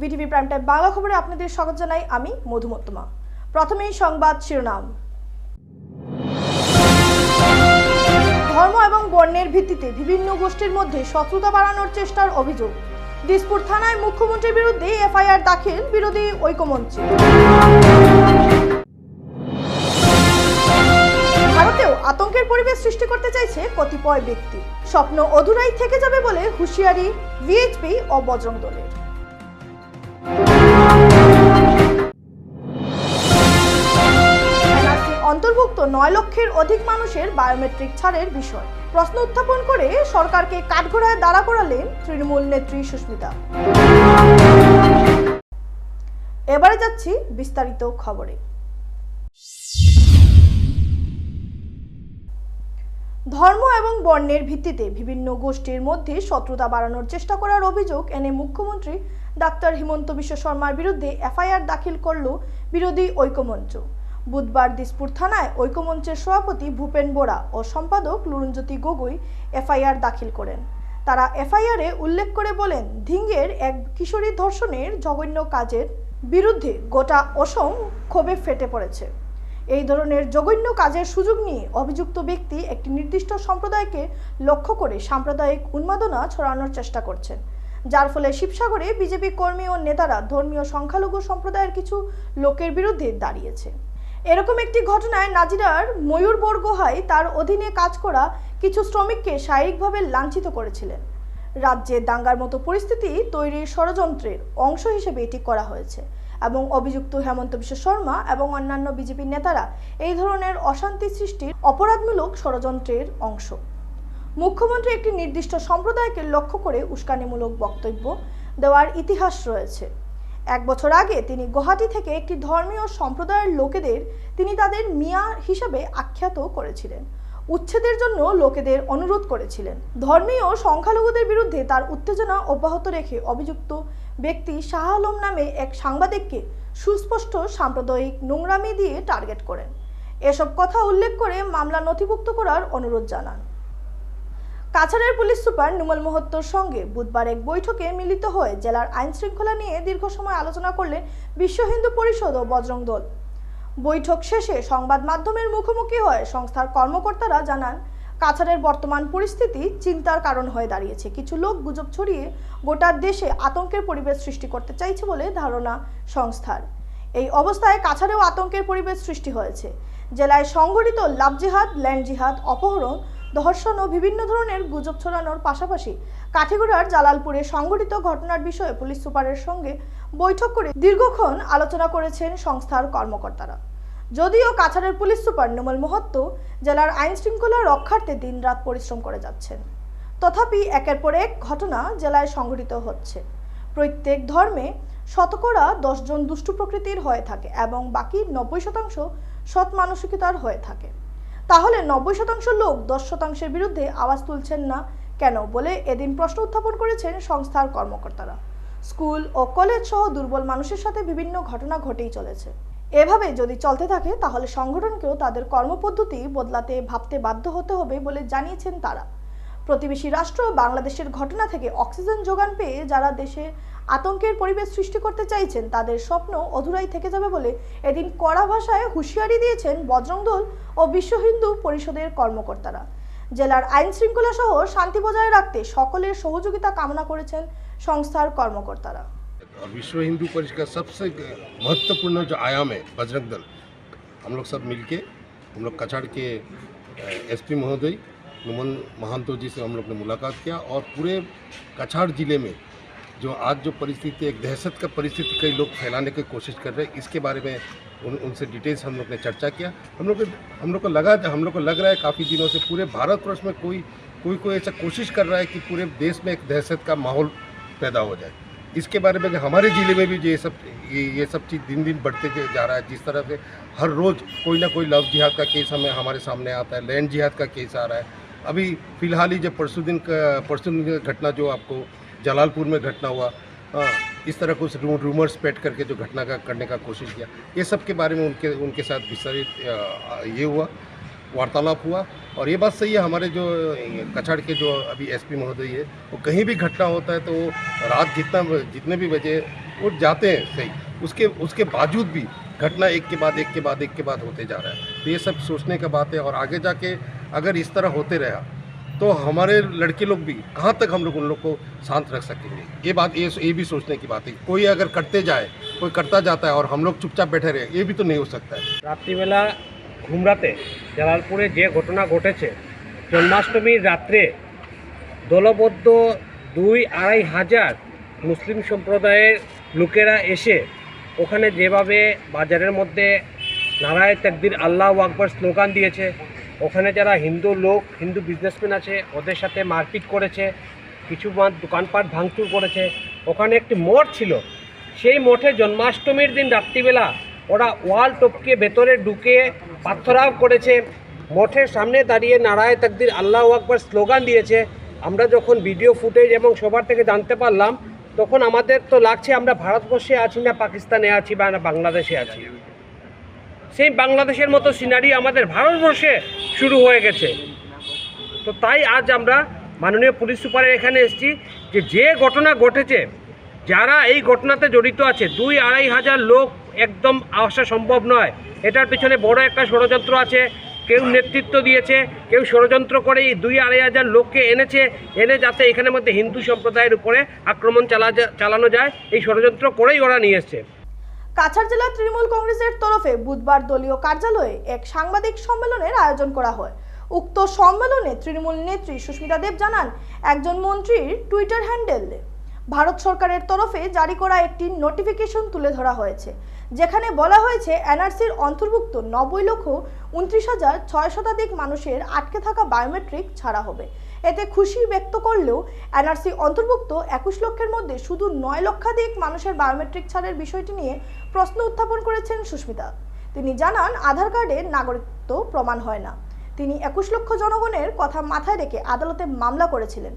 BTV prime time Bangla খবরে আপনাদের স্বাগত জানাই আমি মধুমত্তমা। প্রথমেই সংবাদ শিরোনাম। ধর্ম এবং বর্ণের ভিত্তিতে বিভিন্ন গোষ্ঠীর মধ্যে শত্রুতা বাড়ানোর চেষ্টার অভিযোগ। দিসপুর থানায় মুখ্যমন্ত্রীর বিরুদ্ধে এফআইআর দাখিল বিরোধী ঐক্যমঞ্চে। ভারতেও আতঙ্কের পরিবেশ সৃষ্টি করতে চাইছে কতিপয় ব্যক্তি। স্বপ্ন অধুরাই থেকে যাবে বলে হুঁশিয়ারি ভিএইচপি ও বজরং দলের। অন্তর্ভুক্ত 9 লক্ষের অধিক মানুষের বায়োমেট্রিক ছাড়ের বিষয় প্রশ্ন উত্থাপন করে সরকারকে কাঠগড়ায় দাঁড়া করালেন তৃণমূল নেত্রী সুস্মিতা। এবারে যাচ্ছি বিস্তারিত খবরে। ধর্ম এবং বর্ণের ভিত্তিতে বিভিন্ন গোষ্ঠীর মধ্যে শত্রুতা বাড়ানোর চেষ্টা করার অভিযোগ এনে মুখ্যমন্ত্রী ডাক্তার হিমন্ত বিশ্ব শর্মার বিরুদ্ধে এফআইআর দাখিল করল বিরোধী ঐক্যমঞ্চ। বুধবার দিসপুর থানায় ঐক্যমঞ্চের সভাপতি ভূপেন বোরা ও সম্পাদক লুরুনজ্যোতি গগৈ এফআইআর দাখিল করেন। তারা এফআইআরে উল্লেখ করে বলেন, ধিঙ্গের এক কিশোরী ধর্ষণের জঘন্য কাজের বিরুদ্ধে গোটা অসম ক্ষোভে ফেটে পড়েছে। এই ধরনের জঘন্য কাজের সুযোগ নিয়ে অভিযুক্ত ব্যক্তি একটি নির্দিষ্ট সম্প্রদায়কে লক্ষ্য করে সাম্প্রদায়িক উন্মাদনা ছড়ানোর চেষ্টা করছেন, যার ফলে শিবসাগরে বিজেপি কর্মী ও নেতারা ধর্মীয় সংখ্যালঘু সম্প্রদায়ের কিছু লোকের বিরুদ্ধে দাঁড়িয়েছে। এরকম একটি ঘটনায় নাজিরার ময়ূরবর গুহায় তার অধীনে কাজ করা কিছু শ্রমিককে শারীরিকভাবে লাঞ্ছিত করেছিলেন। রাজ্যে দাঙ্গার মতো পরিস্থিতি তৈরির ষড়যন্ত্রের অংশ হিসেবে এটি করা হয়েছে এবং অভিযুক্ত হেমন্ত বিশ্ব শর্মা এবং অন্যান্য বিজেপি নেতারা এই ধরনের অশান্তি সৃষ্টির অপরাধমূলক ষড়যন্ত্রের অংশ। মুখ্যমন্ত্রী একটি নির্দিষ্ট সম্প্রদায়কে লক্ষ্য করে উস্কানিমূলক বক্তব্য দেওয়ার ইতিহাস রয়েছে। 1 বছর আগে তিনি গুয়াহাটি থেকে একটি ধর্মীয় সম্প্রদায়ের লোকেদের তিনি তাদের মিয়া হিসাবে আখ্যাত করেছিলেন। উচ্ছেদের জন্য লোকেদের অনুরোধ করেছিলেন। ধর্মীয় সংখ্যালঘুদের বিরুদ্ধে তার উত্তেজনা অব্যাহত রেখে অভিযুক্ত ব্যক্তি শাহ আলম নামে এক সাংবাদিককে সুস্পষ্ট সাম্প্রদায়িক নোংরামি দিয়ে টার্গেট করেন। এসব কথা উল্লেখ করে মামলা নথিভুক্ত করার অনুরোধ জানান। কাছাড়ের পুলিশ সুপার নুমল মোহত্তর সঙ্গে বুধবার এক বৈঠকে মিলিত হয়ে জেলার আইন শৃঙ্খলা নিয়ে দীর্ঘ সময় আলোচনা করলেন বিশ্ব হিন্দু পরিষদ ও বজরং দল। বৈঠক শেষে সংবাদ মাধ্যমের মুখোমুখি হয়ে সংস্থার কর্মকর্তারা জানান, কাছাড়ের বর্তমান পরিস্থিতি চিন্তার কারণ হয়ে দাঁড়িয়েছে। কিছু লোক গুজব ছড়িয়ে গোটা দেশে আতঙ্কের পরিবেশ সৃষ্টি করতে চাইছে বলে ধারণা সংস্থার। এই অবস্থায় কাছাড়েও আতঙ্কের পরিবেশ সৃষ্টি হয়েছে। জেলায় সংঘটিত লাভ জিহাদ, ল্যান্ড জিহাদ, অপহরণ, ধর্ষণ ও বিভিন্ন ধরনের গুজব ছড়ানোর পাশাপাশি কাঠিগড়ার জালালপুরে সংঘটিত ঘটনার বিষয়ে পুলিশ সুপারের সঙ্গে বৈঠক করে দীর্ঘক্ষণ আলোচনা করেছেন সংস্থার কর্মকর্তারা। যদিও কাছাড়ের পুলিশ সুপার নুমল মোহত্ত জেলার আইন শৃঙ্খলা রক্ষার্থে দিনরাত পরিশ্রম করে যাচ্ছেন, তথাপি একের পর এক ঘটনা জেলায় সংঘটিত হচ্ছে। প্রত্যেক ধর্মে শতকরা 10 জন দুষ্টু প্রকৃতির হয়ে থাকে এবং বাকি 90% সৎ মানসিকতার হয়ে থাকে। তাহলে 90% লোক 10%-এর বিরুদ্ধে আওয়াজ তুলছেন না কেন বলে এদিন প্রশ্ন উত্থাপন করেছেন সংস্থার কর্মকর্তারা। স্কুল ও কলেজ সহ দুর্বল মানুষের সাথে বিভিন্ন ঘটনা ঘটেই চলেছে। এভাবে যদি চলতে থাকে তাহলে সংগঠনকেও তাদের কর্মপদ্ধতি বদলাতে ভাবতে বাধ্য হতে হবে বলে জানিয়েছেন তারা। প্রতিবেশী রাষ্ট্র বাংলাদেশের ঘটনা থেকে অক্সিজেন যোগান পেয়ে যারা দেশে আতঙ্কের পরিবেশ সৃষ্টি করতে চাইছেন তাদের স্বপ্ন অধুরাই থেকে যাবে বলে এদিন কড়া ভাষায় হুঁশিয়ারি দিয়েছেন বজরং দল ও বিশ্ব হিন্দু পরিষদের কর্মকর্তারা। জেলার আইন শৃঙ্খলা সহ শান্তি বজায় রাখতে সকলের সহযোগিতা কামনা করেছেন সংস্থার কর্মকর্তারা। विश्व हिंदू परिषद का सबसे महत्वपूर्ण जो आयाम है बजरंग दल, हम लोग सब मिलके हम लोग कछाड़ के एसपी महोदय नुमल महंतो जी से हम लोग ने मुलाकात किया और पूरे कछाड़ ज़िले में जो आज जो परिस्थिति एक दहशत का परिस्थिति कई लोग फैलाने की कोशिश कर रहे हैं, इसके बारे में उनसे डिटेल्स हम लोग ने चर्चा किया। हम लोग को लग रहा है काफ़ी दिनों से पूरे भारतवर्ष में कोई ऐसा कोशिश कर रहा है कि पूरे देश में एक दहशत का माहौल पैदा हो जाए। इसके बारे में हमारे ज़िले में भी ये सब चीज़ दिन दिन बढ़ते जा रहा है। जिस तरह से हर रोज़ कोई ना कोई लव जिहाद का केस हमारे सामने आता है, लैंड जिहाद का केस आ रहा है। अभी फ़िलहाल ही जब परसों दिन का घटना जो आपको जलालपुर में घटना हुआ, इस तरह कुछ रूमर स्प्रेड करके जो घटना करने का कोशिश किया, ये सब के बारे में उनके साथ विस्तारित ये हुआ, वार्तालाप हुआ। और ये बात सही है, हमारे जो कछाड़ के जो अभी एसपी महोदय है, वो कहीं भी घटना होता है तो वो रात जितने भी बजे वो जाते हैं सही, उसके बावजूद भी घटना एक के बाद होते जा रहा है। तो ये सब सोचने का बात है, और आगे जाके अगर इस तरह होते रहा तो हमारे लड़के लोग भी कहाँ तक हम लोग उन लोग को शांत रख सकेंगे। ये भी सोचने की बात है। कोई अगर कोई करता जाता है और हम लोग चुपचाप बैठे रहे, ये भी तो नहीं हो सकता है। রাত্রিবেলা ঘুমরাতে জালালপুরে যে ঘটনা ঘটেছে, জন্মাষ্টমীর রাত্রে দলবদ্ধ 2-2.5 হাজার মুসলিম সম্প্রদায়ের লোকেরা এসে ওখানে যেভাবে বাজারের মধ্যে নারায়ে তাকবীর আল্লাহু আকবার স্লোগান দিয়েছে, ওখানে যারা হিন্দু বিজনেসম্যান আছে ওদের সাথে মারপিট করেছে, কিছু দোকানপাট ভাঙচুর করেছে। ওখানে একটি মঠ ছিল, সেই মঠে জন্মাষ্টমীর দিন রাত্রিবেলা ওরা ওয়াল টপকে ভেতরে ঢুকে পাথরাও করেছে, মঠের সামনে দাঁড়িয়ে নারায়ে তাকবীর আল্লাহু আকবার স্লোগান দিয়েছে। আমরা যখন ভিডিও ফুটেজ এবং সবার থেকে জানতে পারলাম, তখন আমাদের তো লাগছে আমরা ভারতবর্ষে আছি না পাকিস্তানে আছি বা না বাংলাদেশে আছি। সেই বাংলাদেশের মতো সিনারি আমাদের ভারতবর্ষে শুরু হয়ে গেছে। তো তাই আজ আমরা মাননীয় পুলিশ সুপারের এখানে এসেছি যে ঘটনা ঘটেছে, যারা এই ঘটনাতে জড়িত আছে 2-2.5 হাজার লোক একদম আসা সম্ভব নয়। এটার পিছনে বড় একটা ষড়যন্ত্র আছে। কেউ নেতৃত্ব দিয়েছে, কেউ ষড়যন্ত্র করে এই 2-2.5 হাজার লোককে এনে যাতে এখানের মধ্যে হিন্দু সম্প্রদায়ের উপরে আক্রমণ চালানো যায়, এই ষড়যন্ত্র করেই ওরা নিয়ে এসছে। কাছাড় জেলা তৃণমূল কংগ্রেসের তরফে বুধবার দলীয় কার্যালয়ে এক সাংবাদিক সম্মেলনের আয়োজন করা হয়। উক্ত সম্মেলনে তৃণমূল নেত্রী সুস্মিতা দেব জানান, একজন মন্ত্রীর টুইটার হ্যান্ডেল ভারত সরকারের তরফে জারি করা একটি নোটিফিকেশন তুলে ধরা হয়েছে, যেখানে বলা হয়েছে এনআরসির অন্তর্ভুক্ত 90,29,600 শতাধিক মানুষের আটকে থাকা বায়োমেট্রিক ছাড়া হবে। এতে খুশি ব্যক্ত করলেও এনআরসি অন্তর্ভুক্ত 21 লক্ষের মধ্যে শুধু 9 লক্ষাধিক মানুষের বায়োমেট্রিক ছাড়ের বিষয়টি নিয়ে প্রশ্ন উত্থাপন করেছেন সুস্মিতা। তিনি জানান, আধার কার্ডের নাগরিকত্ব প্রমাণ হয় না। তিনি 21 লক্ষ জনগণের কথা মাথায় রেখে আদালতে মামলা করেছিলেন,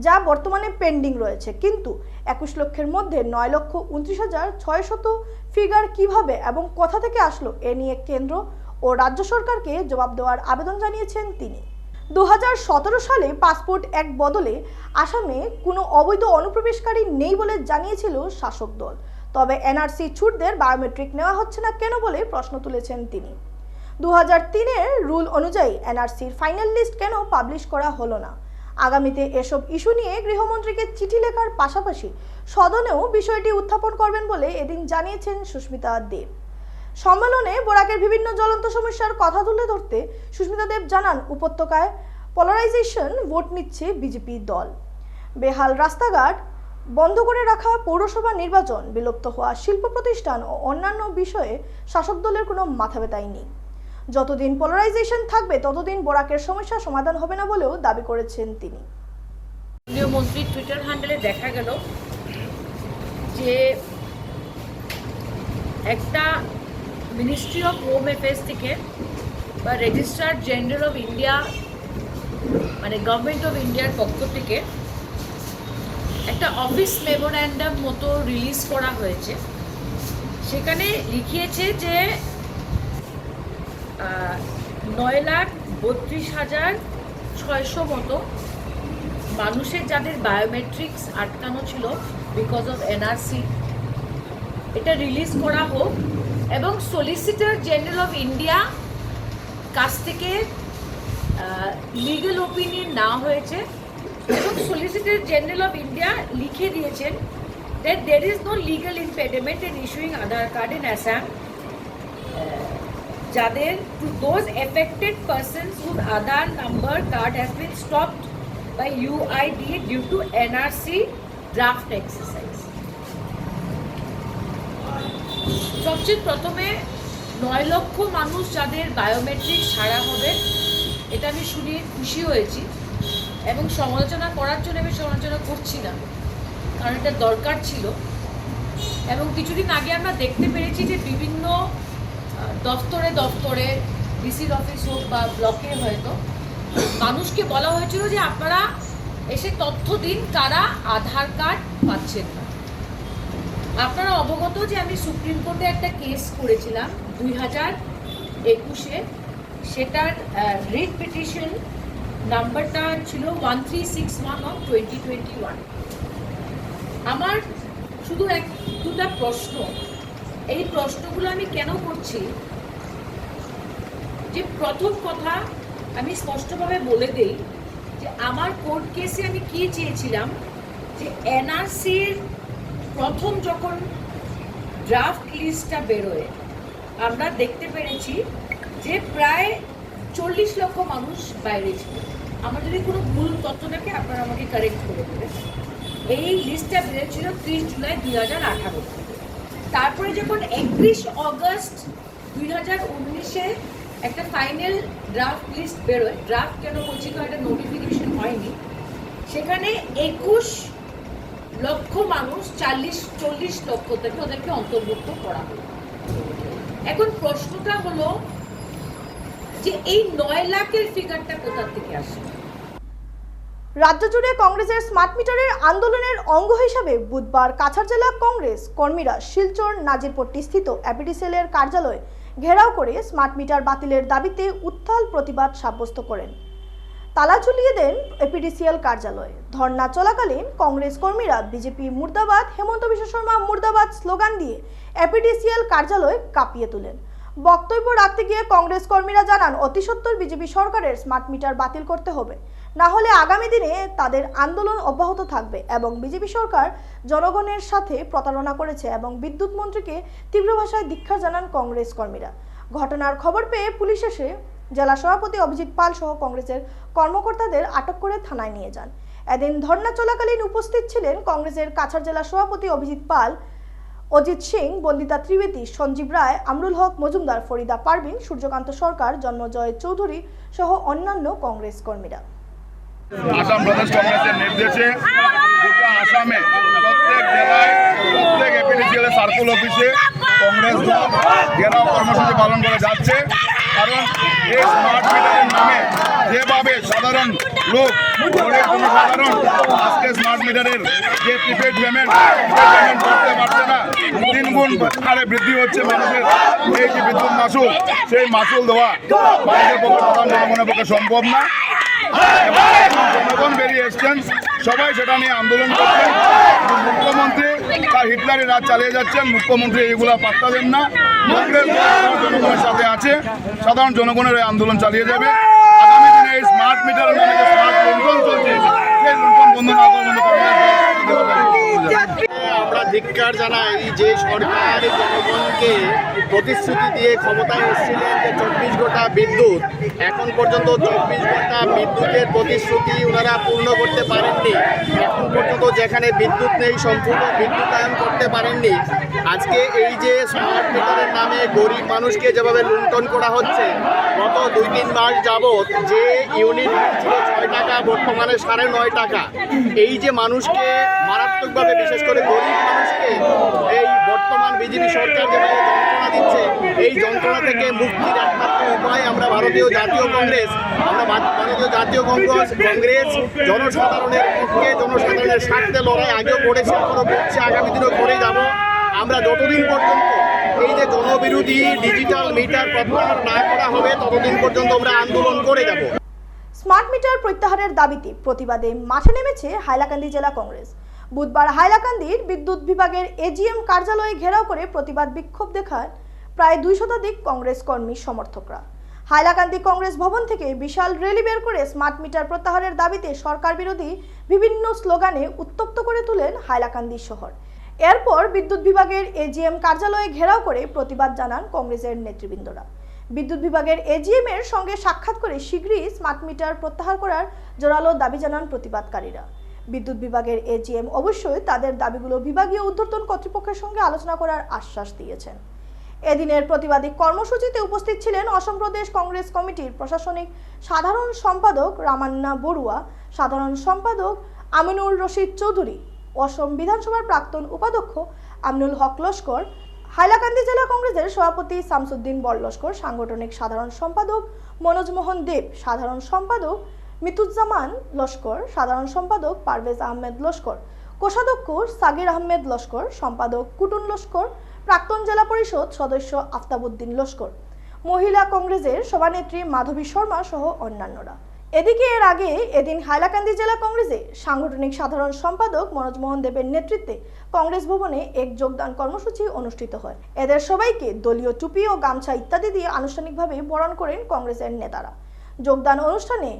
যা বর্তমানে পেন্ডিং রয়েছে। কিন্তু 21 লক্ষের মধ্যে 9,29,600 ফিগার কিভাবে এবং কোথা থেকে আসলো, এ নিয়ে কেন্দ্র ও রাজ্য সরকারকে জবাব দেওয়ার আবেদন জানিয়েছেন তিনি। 2017 সালে পাসপোর্ট এক বদলে আসামে কোনো অবৈধ অনুপ্রবেশকারী নেই বলে জানিয়েছিল শাসক দল। তবে এনআরসি ছুটদের বায়োমেট্রিক নেওয়া হচ্ছে না কেন বলে প্রশ্ন তুলেছেন তিনি। 2003-এর রুল অনুযায়ী এনআরসির ফাইনাল লিস্ট কেন পাবলিশ করা হলো না? আগামীতে এসব ইস্যু নিয়ে গৃহমন্ত্রীকে চিঠি লেখার পাশাপাশি সদনেও বিষয়টি উত্থাপন করবেন বলে এদিন জানিয়েছেন সুস্মিতা দেব। সম্মেলনে বরাকের বিভিন্ন জ্বলন্ত সমস্যার কথা তুলে ধরতে সুস্মিতা দেব জানান, উপত্যকায় পোলারাইজেশন ভোট নিচ্ছে বিজেপি দল। বেহাল রাস্তাঘাট, বন্ধ করে রাখা পৌরসভা নির্বাচন, বিলুপ্ত হওয়া শিল্প প্রতিষ্ঠান ও অন্যান্য বিষয়ে শাসক দলের কোনো মাথা ব্যথাই নেই। যতদিন পোলারাইজেশন থাকবে ততদিন বরাকের সমস্যা সমাধান হবে না বলেও দাবি করেছেন তিনি। মন্ত্রীর টুইটার হ্যান্ডেলে দেখা গেল যে একটা মিনিস্ট্রি অফ হোম অ্যাফেয়ার্স থেকে বা রেজিস্ট্রার জেনারেল অফ ইন্ডিয়া মানে গভর্নমেন্ট অফ ইন্ডিয়ার পক্ষ থেকে একটা অফিস মেমোরেন্ডাম মতো রিলিজ করা হয়েছে। সেখানে লিখিয়েছে যে 9,32,600 মতো মানুষের যাদের বায়োমেট্রিক্স আটকানো ছিল বিকজ অফ এনআরসি, এটা রিলিজ করা হোক এবং সলিসিটর জেনারেল অফ ইন্ডিয়া কাছ থেকে লিগ্যাল ওপিনিয়ন নেওয়া হয়েছে এবং সলিসিটর জেনারেল অফ ইন্ডিয়া লিখে দিয়েছেন that there is no legal impediment in issuing Aadhaar card in Assam. যাদের to those affected persons whose Aadhaar number card has been stopped by UID due to NRC draft exercise. সবচেয়ে প্রথমে 9 লক্ষ মানুষ যাদের biometric ছাড়া হবে, এটা আমি শুনে খুশি হয়েছি এবং সমালোচনা করার জন্য আমি সমালোচনা করছি না, কারণ এটা দরকার ছিল। এবং কিছুদিন আগে আমরা দেখতে পেরেছি যে বিভিন্ন দফতরে ডিসির অফিস হোক বা ব্লকে হয়তো মানুষকে বলা হয়েছিল যে আপনারা এসে তথ্য দিন কারা আধার কার্ড পাচ্ছেন না। আপনারা অবগত যে আমি সুপ্রিম কোর্টে একটা কেস করেছিলাম 2021-এ, সেটার রিট পিটিশন নাম্বারটা ছিল 1361 অফ 2021। আমার শুধু 2 যতগুলো প্রশ্ন, এই প্রশ্নগুলো আমি কেন করছি, যে প্রথম কথা আমি স্পষ্টভাবে বলে দেই যে আমার কোর্ট কেসে আমি কি চেয়েছিলাম, যে এনআরসির প্রথম যখন ড্রাফট লিস্টটা বেরোয় আমরা দেখতে পেরেছি যে প্রায় 40 লক্ষ মানুষ বাইরে ছিল। আমার যদি কোনো ভুল তথ্য থাকে আপনারা আমাকে কারেক্ট করে দেবেন। এই লিস্টটা বেরিয়েছিল 30 জুলাই 2018। তারপরে যখন 31 অগস্ট 2019-এ একটা ফাইনাল ড্রাফট লিস্ট বেরোয়, ড্রাফট কেন বলছি তো, একটা নোটিফিকেশন হয়নি, সেখানে 21 লক্ষ মানুষ 40 লক্ষ থেকে ওদেরকে অন্তর্ভুক্ত করা হলো। এখন প্রশ্নটা হলো যে এই 9 লাখের ফিগারটা কোথা থেকে আসে? রাজ্য জুড়ে কংগ্রেসের স্মার্ট মিটারের আন্দোলনের অঙ্গ হিসাবে বুধবার কাছাড় জেলা কংগ্রেস কর্মীরা শিলচর নাজিরপট্টি স্থিত এপিডিসিএলের কার্যালয় ঘেরাও করে স্মার্ট মিটার বাতিলের দাবিতে উত্তাল প্রতিবাদ সাব্যস্ত করেন। তালা ঝুলিয়ে দেন এপিডিসিএল কার্যালয়ে। ধর্না চলাকালীন কংগ্রেস কর্মীরা বিজেপি মুর্দাবাদ, হেমন্ত বিশ্ব শর্মা মুর্দাবাদ স্লোগান দিয়ে এপিডিসিএল কার্যালয় কাঁপিয়ে তোলেন। বক্তব্য রাখতে গিয়ে কংগ্রেস কর্মীরা জানান, অতি সত্বর বিজেপি সরকারের স্মার্ট মিটার বাতিল করতে হবে, না হলে আগামী দিনে তাদের আন্দোলন অব্যাহত থাকবে এবং বিজেপি সরকার জনগণের সাথে প্রতারণা করেছে এবং বিদ্যুৎ মন্ত্রীকে তীব্র ভাষায় ধিক্কার জানান কংগ্রেস কর্মীরা। ঘটনার খবর পেয়ে পুলিশ এসে জেলা সভাপতি অভিজিৎ পাল সহ কংগ্রেসের কর্মকর্তাদের আটক করে থানায় নিয়ে যান। এদিন ধর্না চলাকালীন উপস্থিত ছিলেন কংগ্রেসের কাছাড় জেলা সভাপতি অভিজিৎ পাল, অজিত সিং, বন্দিতা ত্রিবেদী, সঞ্জীব রায়, আমরুল হক মজুমদার, ফরিদা পারভিন, সূর্যকান্ত সরকার, জন্মজয় চৌধুরী সহ অন্যান্য কংগ্রেস কর্মীরা। আসাম প্রদেশ কংগ্রেসের নির্দেশে গোটা আসামে প্রত্যেক জেলায় প্রত্যেক এপিডিসিএল সার্কুল অফিসে কংগ্রেস দল ঘেরাও কর্মসূচি পালন করে যাচ্ছে। কারণ এই স্মার্ট মিটারের নামে যেভাবে সাধারণ লোক, জনসাধারণ আজকে স্মার্ট মিটারের যে প্রিপেড পেমেন্ট করতে পারছে না, 3 গুণ হারে বৃদ্ধি হচ্ছে মানুষের এই যে বিদ্যুৎ মাসুল, সেই মাসুল দেওয়া মানুষের পক্ষে সাধারণ জনগণের পক্ষে সম্ভব না। জনগণ বেরিয়ে এসছেন, সবাই সেটা নিয়ে আন্দোলন করছেন। মুখ্যমন্ত্রী তার হিটলারি রাজ চালিয়ে যাচ্ছেন, মুখ্যমন্ত্রী এইগুলা পাত্তা দেন না। কংগ্রেস জনগণের সাথে আছে, সাধারণ জনগণের এই আন্দোলন চালিয়ে যাবে। আগামী দিনে এই স্মার্ট মিটারের নামে যে স্মার্ট লুণ্ঠন চলছে, সেই লুণ্ঠন বন্ধ না করে আমরা ধিক্কার জানাই যে সরকার জনগণকে প্রতিশ্রুতি দিয়ে ক্ষমতায় এসেছিলেন যে 24 ঘন্টা বিদ্যুৎ, এখন পর্যন্ত 24 ঘন্টা বিদ্যুতের প্রতিশ্রুতি ওনারা পূর্ণ করতে পারেননি। এখন পর্যন্ত যেখানে বিদ্যুৎ নেই সম্পূর্ণ বিদ্যুতায়ন করতে পারেননি। আজকে এই যে স্মার্ট মিটারের নামে গরিব মানুষকে যেভাবে লুণ্ঠন করা হচ্ছে, গত 2-3 মাস যাবৎ যে ইউনিট ছিল 6 টাকা, বর্তমানে 9.5 টাকা। এই যে মানুষকে মারাত্মকভাবে, বিশেষ করে গরিব মানুষকে এই বর্তমান বিজেপি সরকার যেভাবে যন্ত্রণা দিচ্ছে, এই যন্ত্রণা থেকে মুক্তির একমাত্র উপায় আমরা ভারতীয় জাতীয় কংগ্রেস জনসাধারণের পক্ষে, জনসাধারণের স্বার্থে লড়াই আগেও করেছে, এখনো করছে, আগামী দিনেও করে যাব। আমরা যতদিন পর্যন্ত এই যে জনবিরোধী ডিজিটাল মিটার প্রত্যাহার না করা হবে, ততদিন পর্যন্ত আমরা আন্দোলন করে যাব। স্মার্ট মিটার প্রত্যাহারের দাবিতে প্রতিবাদে মাঠে নেমেছে হাইলাকান্দি জেলা কংগ্রেস। বুধবার হাইলাকান্দির বিদ্যুৎ বিভাগের এজিএম কার্যালয়ে ঘেরাও করে প্রতিবাদ বিক্ষোভ দেখায় প্রায় 2 শতাধিক কংগ্রেস কর্মী সমর্থকরা। হাইলাকান্দি কংগ্রেস ভবন থেকে বিশাল র্যালি বের করে স্মার্ট মিটার প্রত্যাহারের দাবিতে সরকার বিরোধী বিভিন্ন স্লোগানে উত্তপ্ত করে তোলেন হাইলাকান্দি শহর। এরপর বিদ্যুৎ বিভাগের এজিএম কার্যালয়ে ঘেরাও করে প্রতিবাদ জানান কংগ্রেসের নেতৃবৃন্দরা। বিদ্যুৎ বিভাগের এজিএম এর সঙ্গে সাক্ষাৎ করে শীঘ্রই স্মার্ট মিটার প্রত্যাহার করার জোরালো দাবি জানান প্রতিবাদকারীরা। বিদ্যুৎ বিভাগের এজিএম অবশ্যই তাদের দাবিগুলো বিভাগীয় ঊর্ধ্বতন কর্তৃপক্ষের সঙ্গে আলোচনা করার আশ্বাস দিয়েছেন। এদিনের প্রতিবাদী কর্মসূচিতে উপস্থিত ছিলেন অসম প্রদেশ কংগ্রেস কমিটির প্রশাসনিক সাধারণ সম্পাদক রামান্না বড়ুয়া, সাধারণ সম্পাদক আমিনুর রশিদ চৌধুরী, অসম বিধানসভার প্রাক্তন উপাধ্যক্ষ আমনুল হক লস্কর, হাইলাকান্দি জেলা কংগ্রেসের সভাপতি শামসুদ্দিন বড়লস্কর, সাংগঠনিক সাধারণ সম্পাদক মনোজ মোহন দেব, সাধারণ সম্পাদক মিতুজ্জামান লস্কর, সাধারণ সম্পাদক পারভেজ আহমেদ লস্কর, কোষাধ্যক্ষ সাগির আহমেদ লস্কর, সম্পাদক কুটুন লস্কর, প্রাক্তন জেলা পরিষদ সদস্য আফতাবউদ্দিন লস্কর, মহিলা কংগ্রেসের সভানেত্রী মাধবী শর্মা সহ অন্যান্যরা। এদিকে এর আগে এদিন হাইলাকান্দি জেলা কংগ্রেসে সাংগঠনিক সাধারণ সম্পাদক মনোজ মোহন দেবের নেতৃত্বে কংগ্রেস ভবনে এক যোগদান কর্মসূচি অনুষ্ঠিত হয়। এদের সবাইকে দলীয় টুপি ও গামছা ইত্যাদি দিয়ে আনুষ্ঠানিকভাবে বরণ করেন কংগ্রেসের নেতারা। যোগদান অনুষ্ঠানে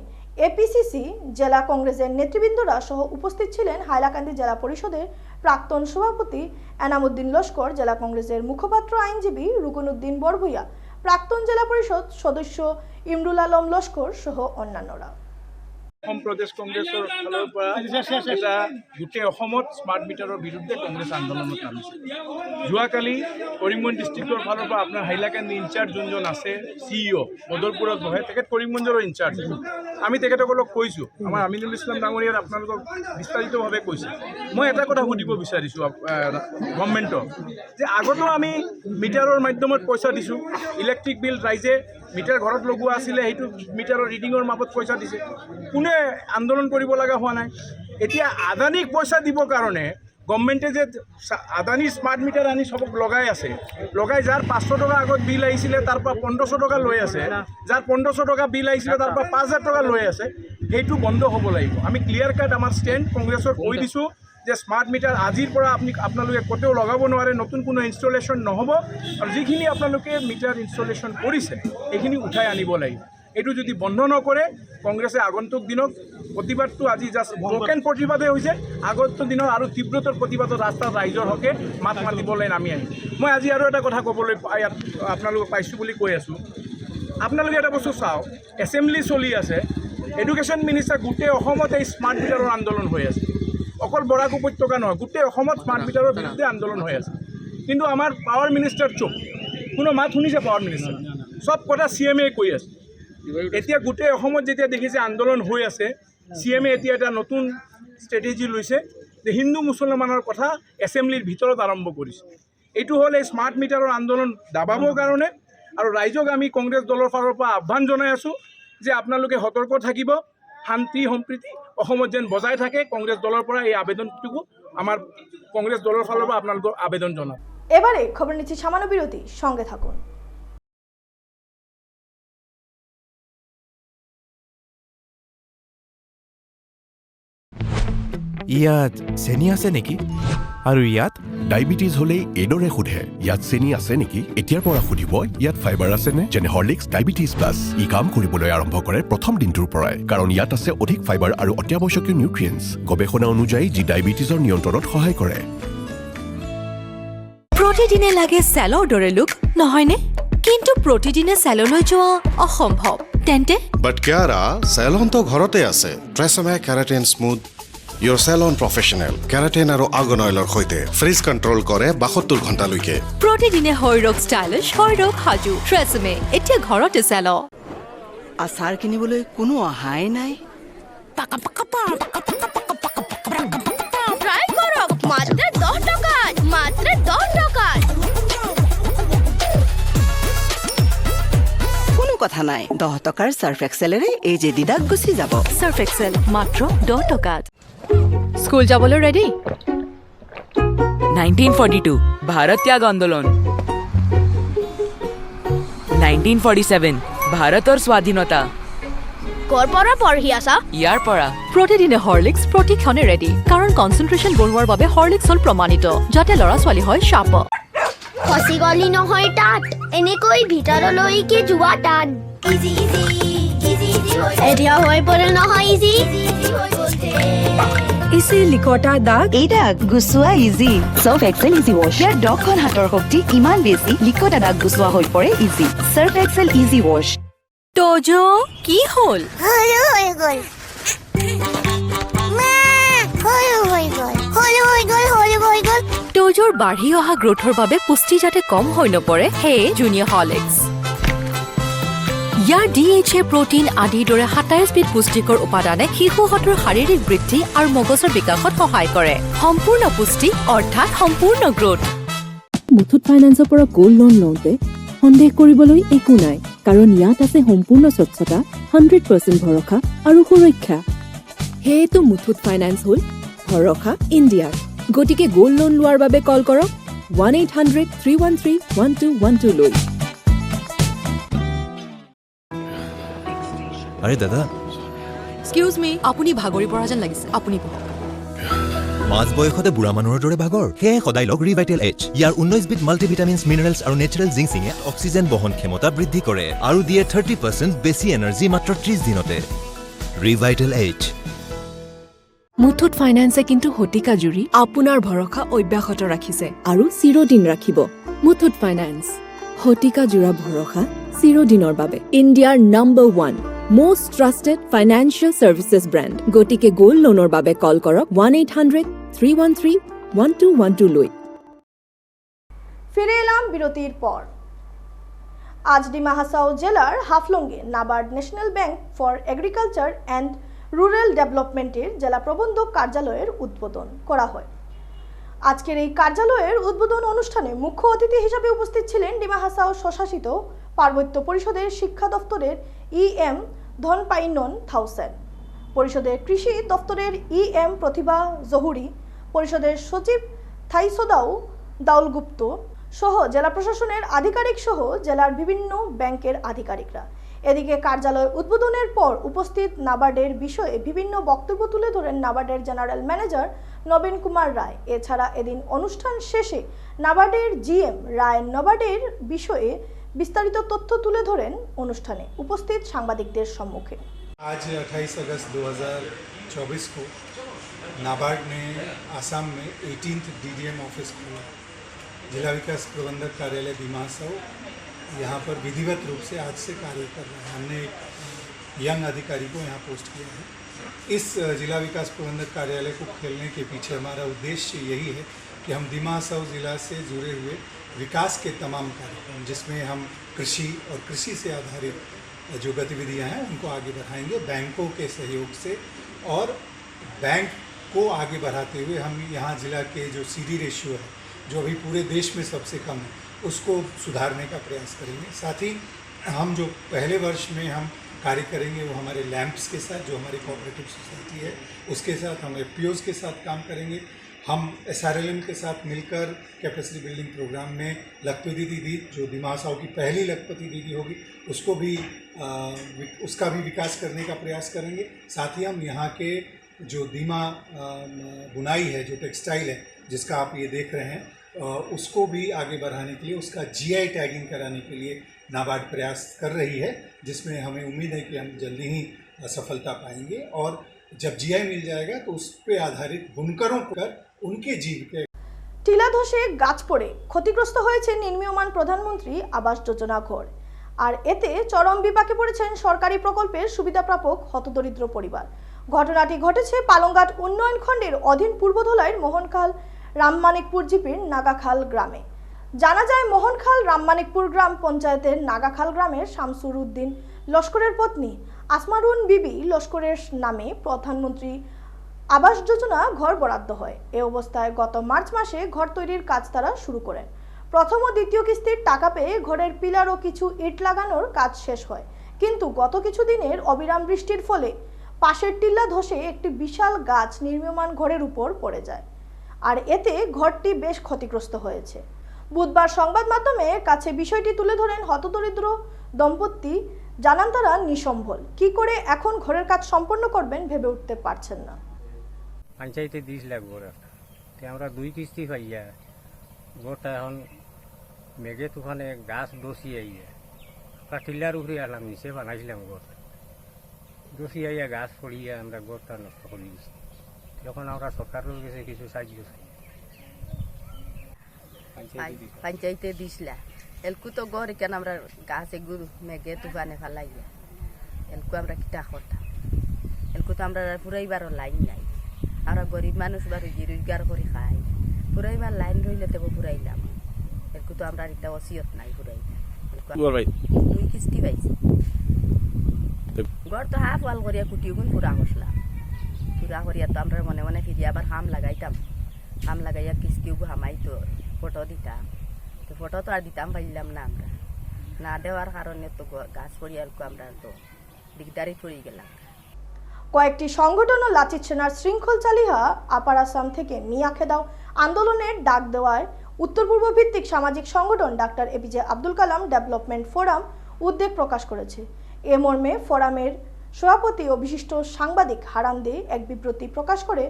এপিসিসি জেলা কংগ্রেসের নেতৃবৃন্দরা সহ উপস্থিত ছিলেন হাইলাকান্দি জেলা পরিষদের প্রাক্তন সভাপতি এনামুদ্দিন লস্কর, জেলা কংগ্রেসের মুখপাত্র আইনজীবী রুকনউদ্দিন বরভূঁইয়া, প্ৰাক্তন জেলা পরিষদ সদস্য ইমরুল আলম লস্কর সহ অন্যান্যরা। অসম প্ৰদেশ কংগ্ৰেছৰ ফালৰ পৰা এটা গোটেই অসমত স্মাৰ্ট মিটাৰৰ বিৰুদ্ধে কংগ্ৰেছ আন্দোলনত নামিছে। যোৱাকালি কৰিমগঞ্জ ডিষ্ট্ৰিক্টৰ ফালৰ পৰা আপোনাৰ হাইলাকান্দি ইনচাৰ্জ যোনজন আছে CEO বদলপুৰত বহে, তেখেত কৰিমগঞ্জৰ ইনচাৰ্জ। আমি তেখেতসকলক কৈছোঁ, আমাৰ আমিনুল ইছলাম ডাঙৰীয়াৰ আপোনালোকক বিস্তাৰিতভাৱে কৈছে। মই এটা কথা সুধিব বিচাৰিছোঁ গভৰ্ণমেণ্টক, যে আগতো আমি মিটাৰৰ মাধ্যমত পইচা দিছোঁ, ইলেক্ট্ৰিক বিল ৰাইজে মিটাৰ ঘৰত লগোৱা আছিলে, সেইটো মিটাৰৰ ৰিডিঙৰ মাপত পইচা দিছে, কোনে আন্দোলন কৰিব লগা হোৱা নাই। এতিয়া আদানীক পইচা দিবৰ কাৰণে গভৰ্ণমেণ্টে যে আদানী স্মাৰ্ট মিটাৰ আনি চবক লগাই আছে, লগাই যাৰ 500 টকা আগত বিল আহিছিলে তাৰ পৰা 1500 টকা লৈ আছে, যাৰ 1500 টকা বিল আহিছিলে তাৰ পৰা 5000 টকা লৈ আছে, সেইটো বন্ধ হ'ব লাগিব। আমি ক্লিয়াৰ কাট আমাৰ ষ্টেণ্ড কংগ্ৰেছৰ কৈ দিছোঁ যে স্মাৰ্ট মিটাৰ আজিৰ পৰা আপোনালোকে ক'তেও লগাব নোৱাৰে, নতুন কোনো ইনষ্টলেশ্যন নহ'ব, আৰু যিখিনি আপোনালোকে মিটাৰ ইনষ্টলেশ্যন কৰিছে সেইখিনি উঠাই আনিব লাগিব। এইটো যদি বন্ধ নকৰে কংগ্ৰেছে আগন্তুক দিনত প্ৰতিবাদটো আজি জাষ্ট ব্ৰকেন প্ৰতিবাদে হৈছে, আগন্তুক দিনত আৰু তীব্ৰতৰ প্ৰতিবাদত ৰাস্তাত ৰাইজৰ হকে মাত মাতিবলৈ নামি আহিম। মই আজি আৰু এটা কথা ক'বলৈ ইয়াত আপোনালোকক পাইছোঁ বুলি কৈ আছোঁ। আপোনালোকে এটা বস্তু চাওক, এছেম্বলি চলি আছে, এডুকেশ্যন মিনিষ্টাৰ গোটেই অসমত এই স্মাৰ্ট মিটাৰৰ আন্দোলন হৈ আছে, অকল বৰাক উপত্যকা নহয়, গোটেই অসমত স্মাৰ্ট মিটাৰৰ বিৰুদ্ধে আন্দোলন হৈ আছে। কিন্তু আমাৰ পাৱাৰ মিনিষ্টাৰ চুপ, কোনো মাত শুনিছে পাৱাৰ মিনিষ্টাৰ? চব কথা CM কৈ আছে। এতিয়া গোটেই অসমত যেতিয়া দেখিছে আন্দোলন হৈ আছে, CM এতিয়া এটা নতুন ষ্ট্ৰেটেজি লৈছে যে হিন্দু মুছলমানৰ কথা এছেম্বলিৰ ভিতৰত আৰম্ভ কৰিছে। এইটো হ'ল এই স্মাৰ্ট মিটাৰৰ আন্দোলন দাবাবৰ কাৰণে, আৰু ৰাইজক আমি কংগ্ৰেছ দলৰ ফালৰ পৰা আহ্বান জনাই আছোঁ যে আপোনালোকে সতৰ্ক থাকিব, শান্তি সম্প্ৰীতি অসমত যেন বজাই থাকে। কংগ্ৰেছ দলৰ পৰা এই আবেদনটুকু আমাৰ কংগ্ৰেছ দলৰ ফালৰ পৰা আপোনালোকৰ আবেদন জনাম। এবারে খবর নিচ্ছি সামান্য বিরতি, সঙ্গে থাকুন। ইয়াত চেনি আছে নেকি? আৰু ইয়াত ডায়েবেটিছ হ'লে এইদৰে সোধে, ইয়াত চেনি আছে নেকি? এতিয়াৰ পৰা সুধিব, ইয়াত ফাইবাৰ আছেনে? যেনে হৰলিক্স ডায়েবেটিছ প্লাছ। ই কাম কৰিবলৈ আৰম্ভ কৰে প্ৰথম দিনটোৰ পৰাই, কাৰণ ইয়াত আছে অধিক ফাইবাৰ আৰু অত্যাৱশ্যকীয় নিউট্ৰিয়েণ্টছ, গৱেষণা অনুযায়ী যি ডায়েবেটিছৰ নিয়ন্ত্ৰণত সহায় কৰে। প্ৰতিদিনে লাগে চেলৰ দৰে লুক, নহয়নে? কিন্তু প্ৰতিদিনে চেললৈ যোৱা অসম্ভৱ। তেন্তে বাট কিয়াৰা চেলনটো ঘৰতে আছে। ট্ৰেছমে কেৰাটিন স্মুথ ইয়ৰ চেলন প্ৰফেশ্যনেল কেৰাটিন আৰু আৰ্গন অইলৰ সৈতে ফ্ৰিজ কণ্ট্ৰল কৰে 72 ঘণ্টালৈকে। প্ৰতিদিনে শৰীৰক ষ্টাইলিছ, শৰীৰক সাজু। ট্ৰেছমে এতিয়া ঘৰতে চেল। আচাৰ কিনিবলৈ কোনো অহাই নাই। ট্রাই করো মাত্র 10 টাকা, মাত্র 10 টাকা। কোনো কথা নাই, 10 টকাৰ সাৰ্ফ এক্সেলেৰে এই যে দিদাক গুচি যাব। সাৰ্ফ এক্সেল মাত্ৰ 10 টকাত। স্কুল যাবলৈ ৰেডি? 1942 ভাৰত ত্যাগ আন্দোলন, 1947 ভাৰতৰ স্বাধীনতা। কৰ পৰা পঢ়ি আছা? ইয়াৰ পৰা। প্ৰতিদিনে হৰলিক্স প্ৰতিক্ষণে ৰেডি, কাৰণ কনচেন্ট্ৰেশ্যন বঢ়োৱাৰ বাবে হৰলিক্স হ'ল প্ৰমাণিত, যাতে ল'ৰা ছোৱালী হয় শাৰ্প। খসি গলি নহয় তাত, এনেকৈ ভিতৰলৈকে যোৱা টান। ইজি ইজি ইজি ইজি এতিয়া হৈ পৰে নহয় ইজি ইজি হৈ গৈছে। ইজি লিকটা দাগ, এই দাগ গুচোৱা easy. Surf Excel easy wash. ইয়াৰ 10খন হাতৰ শক্তি ইমান বেছি, লিকটা দাগ গুচোৱা হৈ পৰে easy. Surf Excel easy wash. তোজো কি হ'ল? হলো হৈ গল মা, হলো হৈ গল হলো হৈ গল হলো হৈ গল। তোজোৰ বাঢ়ি অহা গ্ৰোথৰ বাবে পুষ্টি যাতে কম হৈ নপৰে, সেয়ে জুনিয়ৰ হৰলিক্স। ইয়াৰ DHA প্ৰটিন আদিৰ দৰে 27 বিধ পুষ্টিকৰ উপাদানে শিশুহঁতৰ শাৰীৰিক বৃদ্ধি আৰু মগজৰ বিকাশত সহায় কৰে। সম্পূৰ্ণ পুষ্টি অৰ্থাৎ সম্পূৰ্ণ গ্ৰোথ। মুথুত ফাইনেন্সৰ পৰা গোল্ড লোন লওঁতে সন্দেহ কৰিবলৈ একো নাই, কাৰণ ইয়াত আছে সম্পূৰ্ণ স্বচ্ছতা, 100% ভৰসা আৰু সুৰক্ষা। সেয়েতো মুথুত ফাইনেন্স হ'ল ভৰসা ইণ্ডিয়াৰ। গতিকে গোল্ড লোন লোৱাৰ বাবে কল কৰক 1-800-313-1212 লৈ। আৰে দাদা, এক্সকিউজ মি, আপুনি ভাগৰি পৰা যেন লাগিছে, আপুনি বহক। মাজ বয়সতে বুঢ়া মানুহৰ দৰে ভাগৰ সেয়ে সদায় লগ ৰিভাইটেল এইচ। ইয়াৰ 19বিধ মাল্টিভিটামিনছ মিনাৰেলছ আৰু নেচাৰেল জিংচিঙে অক্সিজেন বহন ক্ষমতা বৃদ্ধি কৰে আৰু দিয়ে 30% বেছি এনাৰ্জি মাত্ৰ 30 দিনতে। ৰিভাইটেল এইচ। মুথুত ফাইনেন্সে কিন্তু শতিকা জুৰি আপোনাৰ ভৰসা অব্যাহত ৰাখিছে আৰু চিৰদিন ৰাখিব। মুথুত ফাইনেন্স, শতিকা জোৰা ভৰসা চিৰদিনৰ বাবে। ইণ্ডিয়াৰ number 1 most trusted financial services brand. গতিকে গোল্ড লোনৰ বাবে কল কৰক 1-800-313-1212 লৈ। ফিরে এলাম বিরতির পর। আজ ডিমা হাসাও জেলার হাফলংয়ে NABARD National Bank for Agriculture and Rural ডেভেলপমেন্টের জেলা প্রবন্ধক কার্যালয়ের উদ্বোধন করা হয়। আজকের এই কার্যালয়ের উদ্বোধন অনুষ্ঠানে মুখ্য অতিথি হিসেবে উপস্থিত ছিলেন ডিমা হাসাও স্বশাসিত পার্বত্য পরিষদের শিক্ষা দপ্তরের ইএম ধনপাইনন থাউসেন, পরিষদের কৃষি দপ্তরের ইএম প্রতিভা জহুরি, পরিষদের সচিব থাইসোদাও দাউলগুপ্ত সহ জেলা প্রশাসনের আধিকারিক সহ জেলার বিভিন্ন ব্যাংকের আধিকারিকরা। এদিকে কার্যালয় উদ্বোধনের পর উপস্থিত নাবার্ডের বিষয়ে বিভিন্ন বক্তব্য তুলে ধরেন নাবার্ডের জেনারেল ম্যানেজার নবীন কুমার রায়। এছাড়া এদিন অনুষ্ঠান শেষে নাবার্ডের জিএম রায় নাবার্ডের বিষয়ে বিস্তারিত তথ্য তুলে ধরেন অনুষ্ঠানে উপস্থিত সাংবাদিকদের সম্মুখে। आज 28 अगस्त 2024 को नाबार्ड ने आसाम में 18th DDM ऑफिस खोला। जिला विकास प्रबंधक कार्यालय डिमा हासाओ यहाँ पर विधिवत रूप से आज से कार्य कर रहा है। हमने एक यंग अधिकारी को यहाँ पोस्ट किया है। इस जिला विकास प्रबंधक कार्यालय को खोलने के पीछे हमारा उद्देश्य यही है कि हम डिमा हासाओ ज़िला से जुड़े हुए विकास के तमाम कार्यक्रम, जिसमें हम कृषि और कृषि से आधारित जो गतिविधियां हैं उनको आगे बढ़ाएंगे बैंकों के सहयोग से। और बैंक को आगे बढ़ाते हुए हम यहाँ ज़िला के जो CD रेशियो है, जो अभी पूरे देश में सबसे कम है, उसको सुधारने का प्रयास करेंगे। साथ ही हम जो पहले वर्ष में हम कार्य करेंगे वो हमारे लैंप्स के साथ, जो हमारी कोऑपरेटिव सोसाइटी है उसके साथ, हम FPOs के साथ काम करेंगे। हम SRLM के साथ मिलकर कैपेसिटी बिल्डिंग प्रोग्राम में लखपति दीदी, जो डिमा हासाओ की पहली लखपति दीदी होगी, उसको भी उसका भी विकास करने का प्रयास करेंगे। साथ ही हम यहाँ के जो डिमा बुनाई है, जो टेक्सटाइल है जिसका आप ये देख रहे हैं, उसको भी आगे बढ़ाने के लिए, उसका GI टैगिंग कराने के लिए नाबार्ड प्रयास कर रही है, जिसमें हमें उम्मीद है कि हम जल्दी ही सफलता पाएंगे। और जब GI मिल जाएगा तो उस पर आधारित बुनकरों पर उनके जीविका। টিলা ধসে গাছ পড়ে ক্ষতিগ্রস্ত হয়েছে নির্মীয়মান প্রধানমন্ত্রী আবাস যোজনা ঘর। আর এতে চরম বিপাকে পড়েছেন সরকারি প্রকল্পের সুবিধাপ্রাপক হতদরিদ্র পরিবার। ঘটনাটি ঘটেছে পালংঘাট উন্নয়ন খণ্ডের অধীন পূর্বধলাইয়ের মোহনখাল রামমানিকপুর জিপির নাগাখাল গ্রামে। জানা যায় মোহনখাল রামমানিকপুর গ্রাম পঞ্চায়েতের নাগাখাল গ্রামের শামসুর উদ্দিন লস্করের পত্নী আসমারুন বিবি লস্করের নামে প্রধানমন্ত্রী আবাস যোজনা ঘর বরাদ্দ হয়। এ অবস্থায় গত মার্চ মাসে ঘর তৈরির কাজ তারা শুরু করেন। প্রথম ও দ্বিতীয় কিস্তির টাকা পেয়ে ঘরের পিলার ও কিছু ইট লাগানোর কাজ শেষ হয়, কিন্তু গত কিছুদিনের অবিরাম বৃষ্টির ফলে পাশের টিলা ধসে একটি বিশাল গাছ নির্মীয়মান ঘরের উপর পড়ে যায়, আর এতে ঘরটি বেশ ক্ষতিগ্রস্ত হয়েছে। বুধবার সংবাদ মাধ্যমে কাছে বিষয়টি তুলে ধরেন হতদরিদ্র দম্পতি। জানান তারা নিঃসম্বল, কি করে এখন ঘরের কাজ সম্পন্ন করবেন ভেবে উঠতে পারছেন না। পঞ্চায়েতে 20 লাখ ঘর একটা, আমরা 2 কিস্তি পাইয়া ঘরটা এখন মেঘে তুফানে গাছ ডসি আইয়া টিলার উপরে আলাম নিচে বানাইছিলাম ঘর, ডসি আইয়া গাছ পড়িয়া আমরা ঘরটা নষ্ট করে দিচ্ছি। যখন আমরা সরকারের কাছে কিছু সাহায্য চাই, পঞ্চায়েতে 20 লাখ এলকু তো ঘর কেন আমরা গাছ এগুলো মেঘে তুফানে ফেলাইয়া এলকু আমরা কিটা করতাম। এলকু তো আমরা পুরাইবারও লাইন নাই, আমরা গরিব মানুষ বাড়ি রোজগার করে খাই, পুরাইবার লাইন রইলে তো পুরাইলাম। এলকু তো আমরা একটা অসিয়ত নাই পুরাইলাম। 2 কিস্তি পাইছি, ঘর তো হাফ ওয়াল করিয়া কুটি গুণ পুরা করলাম। পুরা করিয়া তো আমরা মনে মনে ফিরিয়ে আবার হাম লাগাইতাম, হাম লাগাইয়া কিস্তিও হামাইতো, ফটো দিতাম। তো ফটো তো আর দিতাম পারলাম না, আমরা না দেওয়ার কারণে তো গাছ পড়িয়া আমরা তো দিকদারি পড়ে গেলাম। কয়েকটি সংগঠন ও লাচিত সেনার শৃঙ্খল চালিহা আপার আসাম থেকে মিয়া খেদাও আন্দোলনের ডাক দেওয়ায় উত্তর পূর্ব ভিত্তিক সামাজিক সংগঠন doctor APJ Abdul Kalam development forum উদ্বেগ প্রকাশ করেছে। এ মর্মে ফোরামের সভাপতি ও বিশিষ্ট সাংবাদিক হারান দে এক বিবৃতি প্রকাশ করে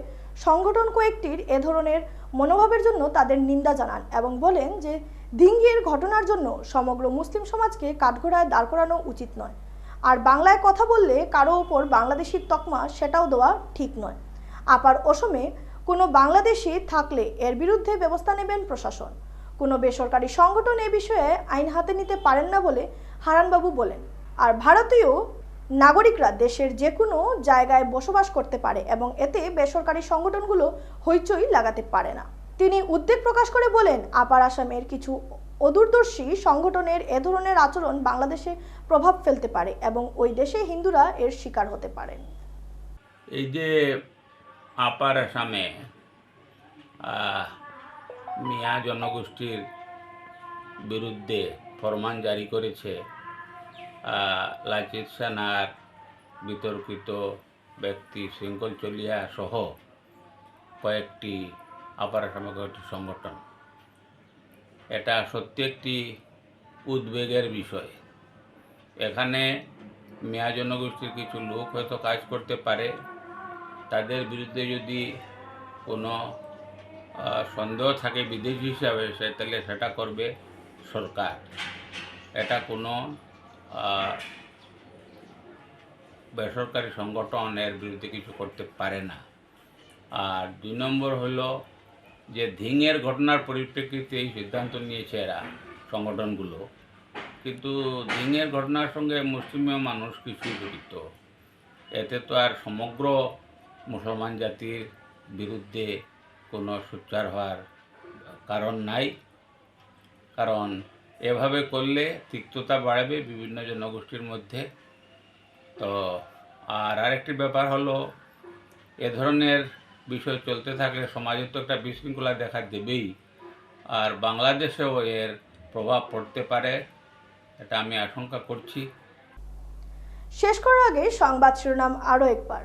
সংগঠন কয়েকটির এ ধরনের মনোভাবের জন্য তাদের নিন্দা জানান এবং বলেন যে দিঙ্গির ঘটনার জন্য সমগ্র মুসলিম সমাজকে কাঠগড়ায় দাঁড় করানো উচিত নয়, আর বাংলায় কথা বললে কারো ওপর বাংলাদেশির তকমা সেটাও দেওয়া ঠিক নয়। আপার অসমে কোনো বাংলাদেশি থাকলে এর বিরুদ্ধে ব্যবস্থা নেবেন প্রশাসন। কোনো বেসরকারি সংগঠন এ বিষয়ে আইন হাতে নিতে পারেন না বলে হারানবাবু বলেন। আর ভারতীয় নাগরিকরা দেশের যে কোনো জায়গায় বসবাস করতে পারে এবং এতে বেসরকারি সংগঠনগুলো হইচই লাগাতে পারে না। তিনি উদ্বেগ প্রকাশ করে বলেন, আপার আসামের কিছু অদূরদর্শী সংগঠনের এ ধরনের আচরণ বাংলাদেশে প্রভাব ফেলতে পারে এবং ওই দেশে হিন্দুরা এর শিকার হতে পারেন। এই যে আপার আসামে মিয়া জনগোষ্ঠীর বিরুদ্ধে ফরমান জারি করেছে লাচিত সেনার বিতর্কিত ব্যক্তি শৃঙ্খল চলিয়া সহ কয়েকটি আপার আসামে কয়েকটি সংগঠন, এটা সত্যি একটি উদ্বেগের বিষয়। এখানে মিয়া জনগোষ্ঠীর কিছু লোক হয়তো কাজ করতে পারে, তাদের বিরুদ্ধে যদি কোনো সন্দেহ থাকে বিদেশি হিসাবে তাহলে সেটা করবে সরকার, এটা কোনো বেসরকারি সংগঠন এর বিরুদ্ধে কিছু করতে পারে না। আর 2 নম্বর হলো যে ধিংয়ের ঘটনার পরিপ্রেক্ষিতে এই সিদ্ধান্ত নিয়েছে এরা সংগঠনগুলো, কিন্তু ধিংয়ের ঘটনার সঙ্গে মুসলিম মানুষ কিছুই জড়িত, এতে তো আর সমগ্র মুসলমান জাতির বিরুদ্ধে কোনো সোচ্চার হওয়ার কারণ নাই, কারণ এভাবে করলে তিক্ততা বাড়বে বিভিন্ন জনগোষ্ঠীর মধ্যে। তো আর আরেকটি ব্যাপার হলো, এ ধরনের বিষয় চলতে থাকলে সমাজে তো একটা বিশৃঙ্খলা দেখা দেবেই, আর বাংলাদেশেও এর প্রভাব পড়তে পারে, এটা আমি আশঙ্কা করছি। শেষ করার আগে সংবাদ শিরোনাম আরও একবার।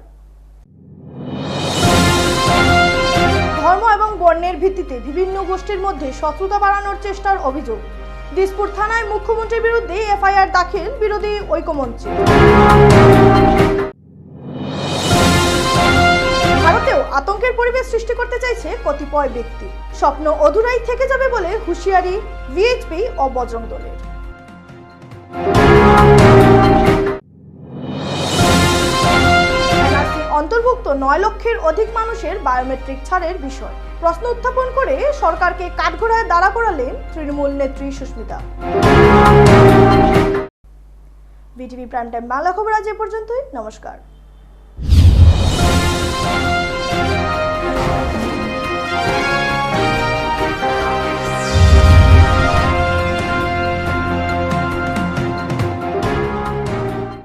ধর্ম এবং বর্ণের ভিত্তিতে বিভিন্ন গোষ্ঠীর মধ্যে শত্রুতা বাড়ানোর চেষ্টার অভিযোগ। দিসপুর থানায় মুখ্যমন্ত্রীর বিরুদ্ধে এফআইআর দাখিল বিরোধী ঐক্যমঞ্চে। ভারতেও আতঙ্কের পরিবেশ সৃষ্টি করতে চাইছে কতিপয় ব্যক্তি, স্বপ্ন অধুরাই থেকে যাবে বলে হুঁশিয়ারি ভিএইচপি ও বজরং দলের। অন্তর্ভুক্ত 9 লক্ষের অধিক মানুষের বায়োমেট্রিক ছাড়ের বিষয় প্রশ্ন উত্থাপন করে সরকারকে কাঠগড়ায় দাঁড়া করালেন তৃণমূল নেত্রী সুস্মিতা। বিটিভি প্রাইম টাইম বাংলা খবর আজ এ পর্যন্তই। নমস্কার।